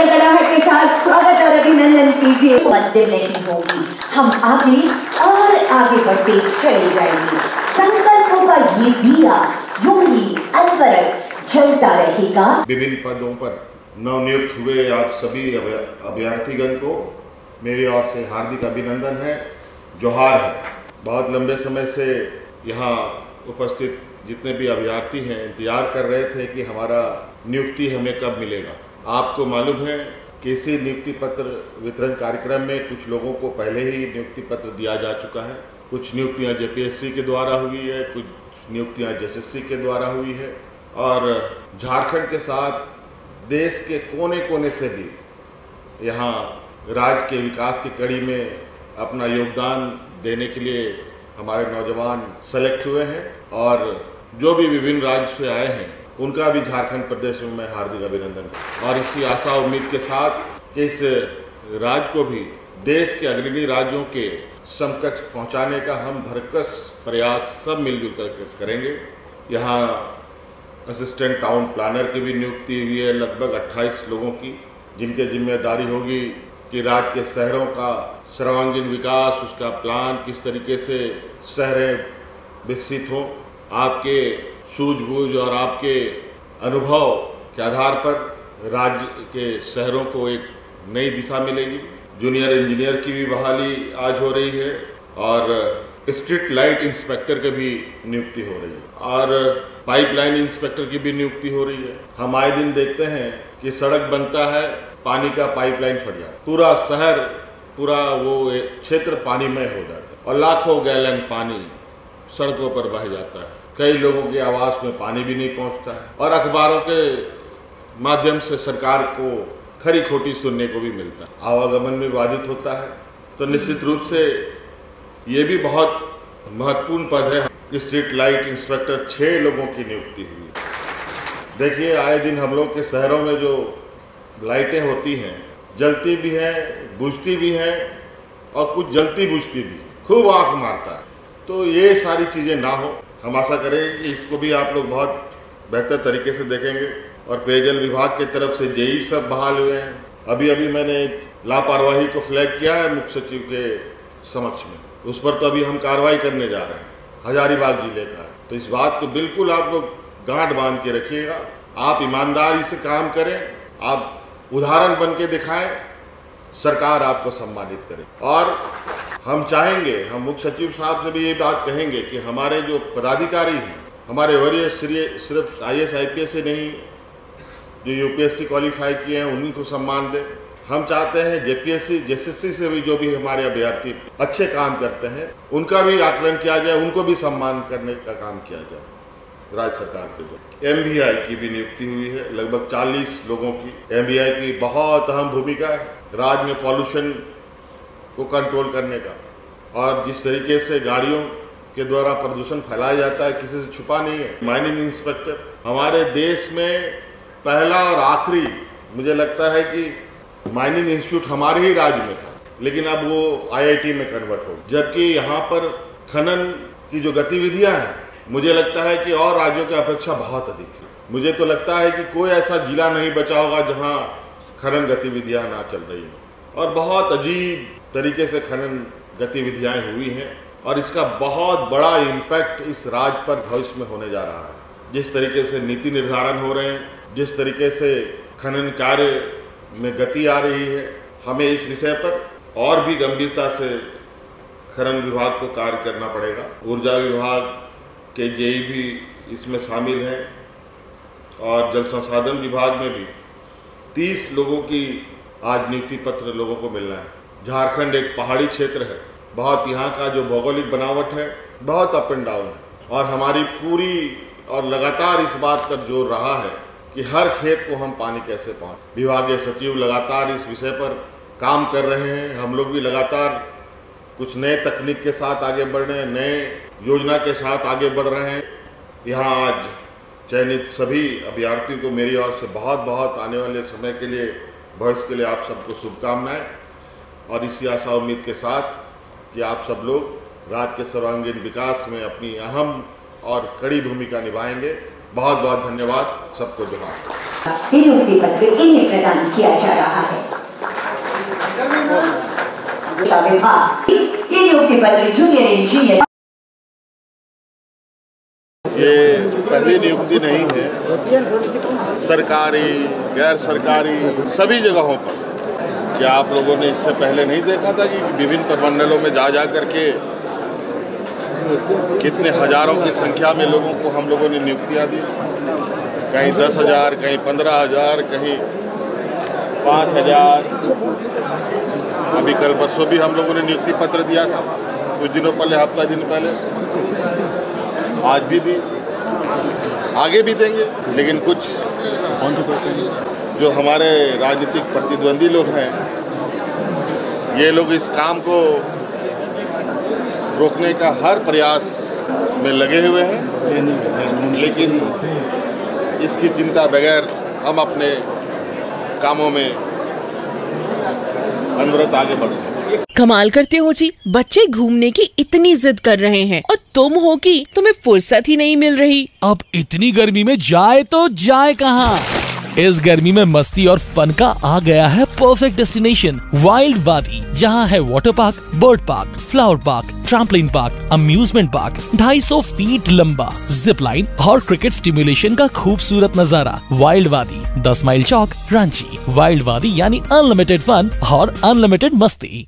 गड़गड़ाहट के साथ स्वागत और अभिनंदन कीजिए। मध्य नहीं होगी, हम आगे और आगे बढ़ते चले जाएंगे। संकल्पों का ये दिया यूं ही अनवरत जलता रहेगा। विभिन्न पदों पर नवनियुक्त हुए आप सभी अभ्यर्थीगण को मेरी ओर से हार्दिक अभिनंदन है, जोहार है। बहुत लंबे समय से यहाँ उपस्थित जितने भी अभ्यर्थी हैं इंतजार कर रहे थे कि हमारा नियुक्ति हमें कब मिलेगा। आपको मालूम है कि इसी नियुक्ति पत्र वितरण कार्यक्रम में कुछ लोगों को पहले ही नियुक्ति पत्र दिया जा चुका है। कुछ नियुक्तियां जेपीएससी के द्वारा हुई है, कुछ नियुक्तियां जेएसएससी के द्वारा हुई है और झारखंड के साथ देश के कोने कोने से भी यहाँ राज्य के विकास की कड़ी में अपना योगदान देने के लिए हमारे नौजवान सेलेक्ट हुए हैं और जो भी विभिन्न राज्य से आए हैं उनका भी झारखंड प्रदेश में मैं हार्दिक अभिनंदन करता हूं। और इसी आशा उम्मीद के साथ कि इस राज्य को भी देश के अग्रणी राज्यों के समकक्ष पहुंचाने का हम भरकस प्रयास सब मिलजुल कर करेंगे। यहाँ असिस्टेंट टाउन प्लानर की भी नियुक्ति हुई है लगभग 28 लोगों की, जिनके जिम्मेदारी होगी कि राज्य के शहरों का सर्वांगीण विकास, उसका प्लान किस तरीके से शहरें विकसित हों। आपके सूझबूझ और आपके अनुभव के आधार पर राज्य के शहरों को एक नई दिशा मिलेगी। जूनियर इंजीनियर की भी बहाली आज हो रही है और स्ट्रीट लाइट इंस्पेक्टर की भी नियुक्ति हो रही है और पाइपलाइन इंस्पेक्टर की भी नियुक्ति हो रही है। हम आए दिन देखते हैं कि सड़क बनता है, पानी का पाइपलाइन फट जाता है, पूरा शहर, पूरा वो क्षेत्र पानीमय हो जाता है और लाखों गैलन पानी सड़कों पर बह जाता है। कई लोगों के आवास में पानी भी नहीं पहुंचता है और अखबारों के माध्यम से सरकार को खरी खोटी सुनने को भी मिलता है। आवागमन में बाधित होता है, तो निश्चित रूप से ये भी बहुत महत्वपूर्ण पद है। स्ट्रीट लाइट इंस्पेक्टर 6 लोगों की नियुक्ति हुई। देखिए, आए दिन हम लोग के शहरों में जो लाइटें होती हैं, जलती भी हैं, बुझती भी हैं और कुछ जलती बुझती भी, खूब आंख मारता है। तो ये सारी चीज़ें ना हो, हम आशा करेंगे कि इसको भी आप लोग बहुत बेहतर तरीके से देखेंगे। और पेयजल विभाग की तरफ से जेई सब बहाल हुए हैं। अभी अभी मैंने लापरवाही को फ्लैग किया है मुख्य सचिव के समक्ष में, उस पर तो अभी हम कार्रवाई करने जा रहे हैं। हजारीबाग जिले का, तो इस बात को बिल्कुल आप लोग गांठ बांध के रखिएगा। आप ईमानदारी से काम करें, आप उदाहरण बन के दिखाएं, सरकार आपको सम्मानित करे। और हम चाहेंगे, हम मुख्य सचिव साहब से भी ये बात कहेंगे कि हमारे जो पदाधिकारी हैं, हमारे वरीय सिर्फ IAS IPS से नहीं, जो UPSC क्वालिफाई किए हैं उन्हीं को सम्मान दें। हम चाहते हैं JPSC JSSC से भी जो भी हमारे अभ्यर्थी अच्छे काम करते हैं उनका भी आकलन किया जाए, उनको भी सम्मान करने का काम किया जाए। राज्य सरकार के जो MVI की भी नियुक्ति हुई है, लगभग 40 लोगों की। MVI की बहुत अहम भूमिका है राज्य में पॉल्यूशन को कंट्रोल करने का, और जिस तरीके से गाड़ियों के द्वारा प्रदूषण फैलाया जाता है किसी से छुपा नहीं है। माइनिंग इंस्पेक्टर हमारे देश में पहला और आखिरी, मुझे लगता है कि माइनिंग इंस्टीट्यूट हमारे ही राज्य में था, लेकिन अब वो IIT में कन्वर्ट हो, जबकि यहाँ पर खनन की जो गतिविधियाँ हैं मुझे लगता है कि और राज्यों की अपेक्षा बहुत अधिक है। मुझे तो लगता है कि कोई ऐसा जिला नहीं बचा होगा जहाँ खनन गतिविधियाँ ना चल रही हों। और बहुत अजीब तरीके से खनन गतिविधियाँ हुई हैं और इसका बहुत बड़ा इम्पैक्ट इस राज्य पर भविष्य में होने जा रहा है। जिस तरीके से नीति निर्धारण हो रहे हैं, जिस तरीके से खनन कार्य में गति आ रही है, हमें इस विषय पर और भी गंभीरता से खनन विभाग को कार्य करना पड़ेगा। ऊर्जा विभाग के जेई भी इसमें शामिल हैं और जल संसाधन विभाग में भी 30 लोगों की आज नियुक्ति पत्र लोगों को मिलना है। झारखंड एक पहाड़ी क्षेत्र है, बहुत यहाँ का जो भौगोलिक बनावट है बहुत अप एंड डाउन है और हमारी पूरी और लगातार इस बात पर जोर रहा है कि हर खेत को हम पानी कैसे पहुँच। विभागीय सचिव लगातार इस विषय पर काम कर रहे हैं, हम लोग भी लगातार कुछ नए तकनीक के साथ आगे बढ़ रहे हैं, नए योजना के साथ आगे बढ़ रहे हैं। यहाँ आज चयनित सभी अभ्यर्थियों को मेरी ओर से बहुत बहुत आने वाले समय के लिए, भविष्य के लिए आप सबको शुभकामनाएं और इसी आशा उम्मीद के साथ कि आप सब लोग राज्य के सर्वांगीण विकास में अपनी अहम और कड़ी भूमिका निभाएंगे। बहुत बहुत धन्यवाद, सबको जोहार। नियुक्ति पत्र इन्हें प्रदान किया जा रहा विभाग। ये नियुक्ति पत्र जूनियर इंजीनियर। ये पहली नियुक्ति नहीं है, सरकारी गैर सरकारी सभी जगहों पर। क्या आप लोगों ने इससे पहले नहीं देखा था कि विभिन्न प्रमंडलों में जा करके कितने हजारों की संख्या में लोगों को हम लोगों ने नियुक्तियां दी? कहीं 10,000, कहीं 15,000, कहीं 5,000। अभी कल परसों भी हम लोगों ने नियुक्ति पत्र दिया था, कुछ दिनों पहले, हफ्ता दिन पहले। आज भी दी, आगे भी देंगे। लेकिन कुछ जो हमारे राजनीतिक प्रतिद्वंदी लोग हैं, ये लोग इस काम को रोकने का हर प्रयास में लगे हुए हैं, लेकिन इसकी चिंता बगैर हम अपने कामों में अनवरत आगे बढ़ते हैं। कमाल करते हो जी, बच्चे घूमने की इतनी जिद कर रहे हैं और तुम हो कि तुम्हें फुर्सत ही नहीं मिल रही। अब इतनी गर्मी में जाए तो जाए कहाँ? इस गर्मी में मस्ती और फन का आ गया है परफेक्ट डेस्टिनेशन, वाइल्ड वादी, जहाँ है water park, bird park, flower park, trampoline park, amusement park, 250 feet लंबा, जिप लाइन और क्रिकेट स्टिमुलेशन का खूबसूरत नजारा। वाइल्ड वादी, 10 माइल चौक, रांची। वाइल्ड वादी यानी अनलिमिटेड फन और अनलिमिटेड मस्ती।